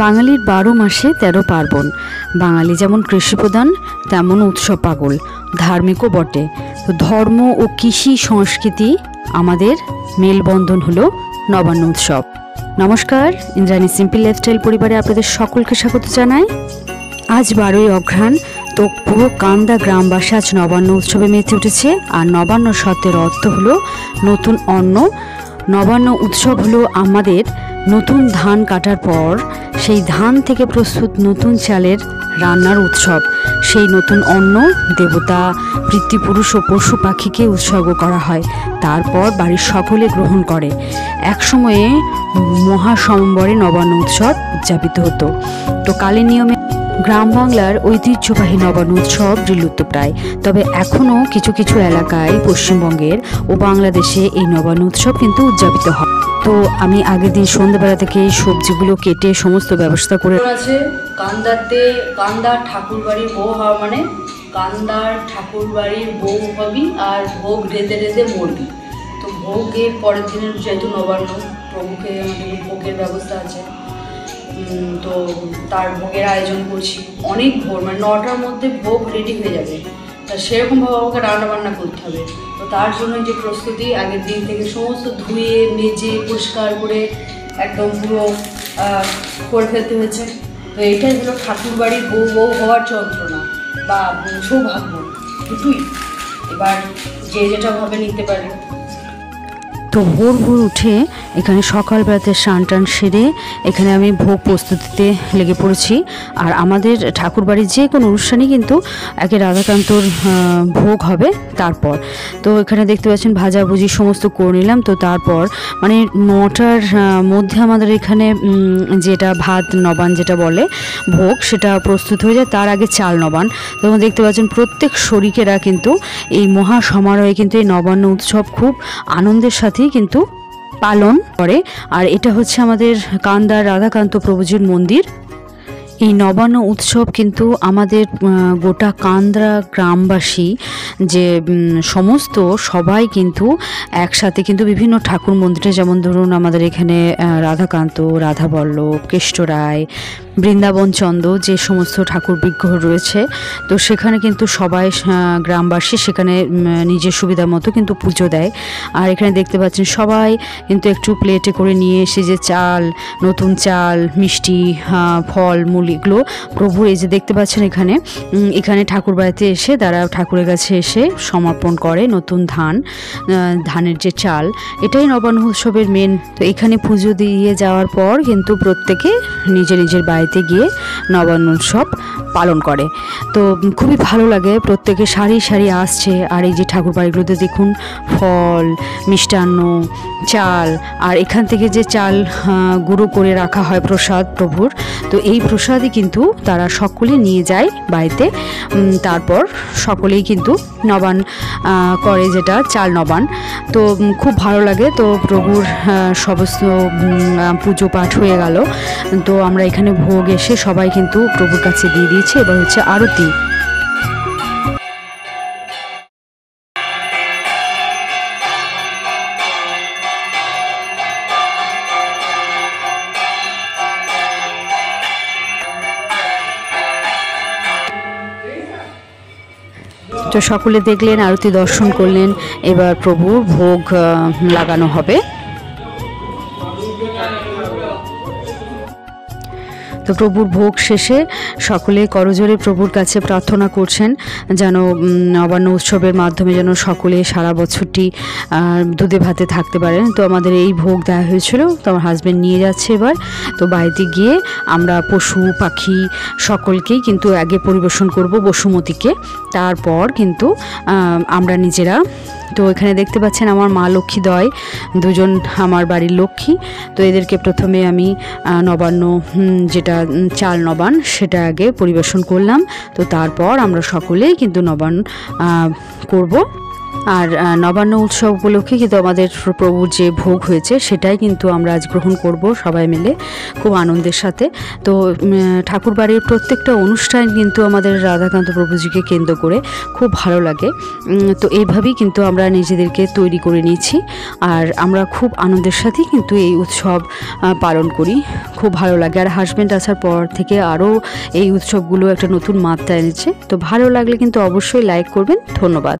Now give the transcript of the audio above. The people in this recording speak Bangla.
বাঙালির 12 মাসে 13 পার্বণ। বাঙালি যেমন কৃষিপ্রধান তেমন উৎসব পাগল, ধার্মিকও বটে। তো ধর্ম ও কৃষি সংস্কৃতি আমাদের মেলবন্ধন হলো নবান্ন উৎসব। নমস্কার, ইন্দ্রাণী সিম্পল লাইফস্টাইল পরিবারে আপনাদের সকলকে স্বাগত জানাই। আজ 12ই অঘ্রাণ। তো পুরো কান্দা গ্রামবাসী আজ নবান্ন উৎসবে মেতে উঠেছে। আর নবান্ন শব্দের অর্থ হলো নতুন অন্ন। নবান্ন উৎসব হলো আমাদের নতুন ধান কাটার পর সেই ধান থেকে প্রস্তুত নতুন চালের রান্নার উৎসব। সেই নতুন অন্ন দেবতা, পিতৃপুরুষ ও পশু পাখিকে উৎসর্গ করা হয়। তারপর বাড়ির সকলে গ্রহণ করে। একসময়ে মহাসমবরে নবান্ন উৎসব উদযাপিত হতো। তো কালের নিয়মে গ্রাম বাংলার ঐতিহ্যবাহী নবান্ন উৎসব বিলুপ্তপ্রায়। তবে এখনও কিছু কিছু এলাকায় পশ্চিমবঙ্গের ও বাংলাদেশে এই নবান্ন উৎসব কিন্তু উদযাপিত হয়। তো আমি আগের দিন সন্ধ্যাবেলা থেকে সবজিগুলো কেটে সমস্ত ব্যবস্থা করে আছে। কান্দার ঠাকুর বাড়ির বউ হওয়া মানে কান্দার ঠাকুর বাড়ির বউ হবি আর ভোগ রেঁধে রেঁধে মরবি। তো ভোগের পরের দিনের যেহেতু নবান্ন, প্রভুকে আমাদের ভোগের ব্যবস্থা আছে। তো তার ভোগের আয়োজন করছি অনেক ভোর, মানে 9টার মধ্যে ভোগ রেডি হয়ে যাবে। তা সেরকমভাবে আমাকে রান্নাবান্না করতে হবে। তো তার জন্য যে প্রস্তুতি, আগের দিন থেকে সমস্ত ধুয়ে মেজে পরিষ্কার করে একদম পুরো করে ফেলতে হয়েছে। তো এটাই হলো ঠাকুর বাড়ির বউ হওয়ার যন্ত্রণা বা সৌভাগ্য দুটোই। এবার যে যেটা ভাবে নিতে পারে। তো ভোর ভোর উঠে এখানে সকালবেলাতে স্নান টান সেরে এখানে আমি ভোগ প্রস্তুতিতে লেগে পড়েছি। আর আমাদের ঠাকুরবাড়ির যে কোনো অনুষ্ঠানই কিন্তু একে রাধাকান্তর ভোগ হবে। তারপর তো এখানে দেখতে পাচ্ছেন ভাজাভুজি সমস্ত করে নিলাম। তো তারপর মানে 9টার মধ্যে আমাদের এখানে যেটা ভাত নবান যেটা বলে ভোগ, সেটা প্রস্তুত হয়ে যায়। তার আগে চাল নবান। তো দেখতে পাচ্ছেন প্রত্যেক শরিকেরা কিন্তু এই মহা সমারোহে কিন্তু এই নবান্ন উৎসব খুব আনন্দের সাথে কিন্তু পালন করে। আর এটা হচ্ছে আমাদের কান্দার রাধাকান্ত প্রভুজির মন্দির। এই নবান্ন উৎসব কিন্তু আমাদের গোটা কান্দরা গ্রামবাসী যে সমস্ত সবাই কিন্তু একসাথে কিন্তু বিভিন্ন ঠাকুর মন্দিরে, যেমন ধরুন আমাদের এখানে রাধাকান্ত, রাধাবল্লভ, কেষ্টরায়, বৃন্দাবন চন্দ্র যে সমস্ত ঠাকুর বিগ্রহ রয়েছে, তো সেখানে কিন্তু সবাই গ্রামবাসী সেখানে নিজের সুবিধা মতো কিন্তু পুজো দেয়। আর এখানে দেখতে পাচ্ছেন সবাই কিন্তু একটু প্লেটে করে নিয়ে এসে যে চাল, নতুন চাল, মিষ্টি, ফল মূল এগুলো প্রভুর এই যে দেখতে পাচ্ছেন এখানে ঠাকুর বাড়িতে এসে তারা ঠাকুরের কাছে এসে সমর্পণ করে নতুন ধানের যে চাল। এটাই নবান্ন উৎসবের মেন। তো এখানে পুজো দিয়ে যাওয়ার পর কিন্তু প্রত্যেকে নিজের নিজের বাড়িতে গিয়ে নবান্ন উৎসব পালন করে। তো খুবই ভালো লাগে, প্রত্যেকে সারি সারি আসছে। আর এই যে ঠাকুর বাড়িগুলোতে দেখুন ফল, মিষ্টান্ন, চাল, আর এখান থেকে যে চাল গুঁড়ো করে রাখা হয় প্রসাদ প্রভুর, তো এই প্রসাদই কিন্তু তারা সকলে নিয়ে যায় বাড়িতে। তারপর সকলেই কিন্তু নবান করে, যেটা চাল নবান। তো খুব ভালো লাগে। তো প্রভুর সমস্ত পুজো পাঠ হয়ে গেল। তো আমরা এখানে ভোগ এসে সবাই কিন্তু প্রভুর কাছে দিয়ে দিয়েছি। এবার হচ্ছে আরতি। তো সকলে দেখলেন, আরতি দর্শন করলেন। এবার প্রভুর ভোগ লাগানো হবে। তো প্রভুর ভোগ শেষে সকলে করজোড়ে প্রভুর কাছে প্রার্থনা করছেন যেন নবান্ন উৎসবের মাধ্যমে যেন সকলে সারা বছরটি দুধে ভাতে থাকতে পারেন। তো আমাদের এই ভোগ দেওয়া হয়েছিল। তো আমার হাজব্যান্ড নিয়ে যাচ্ছে এবার। তো বাড়িতে গিয়ে আমরা পশু পাখি সকলকেই কিন্তু আগে পরিবেশন করব, বসুমতীকে। তারপর কিন্তু আমরা নিজেরা। তো এখানে দেখতে পাচ্ছেন আমার মা লক্ষ্মীদ্বয়, দুজন আমার বাড়ির লক্ষ্মী। তো এদেরকে প্রথমে আমি নবান্ন যেটা চাল নবান সেটা আগে পরিবেশন করলাম। তো তারপর আমরা সকলেই কিন্তু নবান্ন করব। আর নবান্ন উৎসব উপলক্ষে কিন্তু আমাদের প্রভুর যে ভোগ হয়েছে সেটাই কিন্তু আমরা আজ গ্রহণ করব সবাই মিলে খুব আনন্দের সাথে। তো ঠাকুরবাড়ির প্রত্যেকটা অনুষ্ঠান কিন্তু আমাদের রাধাকান্ত প্রভুজিকে কেন্দ্র করে খুব ভালো লাগে। তো এইভাবেই কিন্তু আমরা নিজেদেরকে তৈরি করে নিয়েছি আর আমরা খুব আনন্দের সাথেই কিন্তু এই উৎসব পালন করি, খুব ভালো লাগে। আর হাজব্যান্ড আসার পর থেকে আরও এই উৎসবগুলো একটা নতুন মাত্রা এনেছে। তো ভালো লাগলে কিন্তু অবশ্যই লাইক করবেন। ধন্যবাদ।